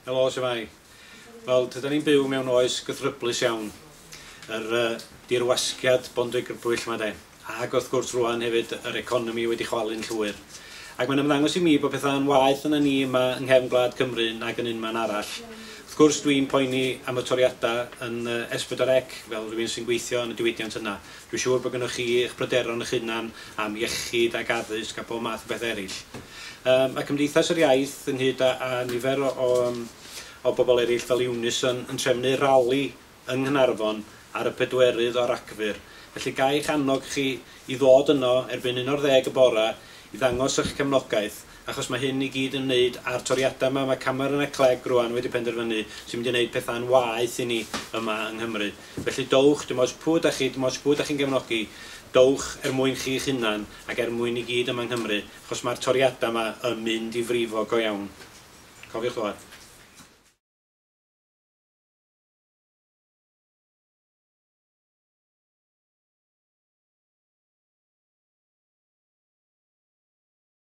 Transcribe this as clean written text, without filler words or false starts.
Helo, shwmai. Wel, dydyn ni'n byw mewn oes gythryblus iawn. Yr dirwasgiad bondwygrybwyll yma de. Ac wrth gwrs rwan hefyd yr economi wedi chwalu'n llwyr. Ac mae'n ymddangos i mi bod pethau'n waeth yna ni yma yng nghefn Gwlad Cymru nag yn unman arall. Wrth gwrs dwi'n poeni am y toriadau yn S4C fel rhywun sy'n gweithio yn y diwydiant yna. Dwi'n siŵr bod gennych chi eich pryderon eich hunan am iechyd ac addysg a bob math o beth eraill. Mae Cymdeithas yr Iaith ynghyd â nifer o bobl eraill fel Unison yn trefnu Rali yng Caernarfon ar y 4 o Ragfyr. Felly ga i'ch annog chi i ddod yno erbyn 11 y bora i ddangos eich cefnogaeth, achos mae hyn i gyd yn wneud ar toriadau yma. Mae Caernarfon Cleg rwan wedi penderfynu sy'n mynd i wneud pethau'n waeth i ni yma yng Nghymru. Felly dowch, dim oes pwy da chi'n gefnogi, dowch mwyn chi'ch hunan ac mwyn i gyd yma yng Nghymru, achos mae'r toriadau yma yn mynd i frifo go iawn. Cofiwch ddod.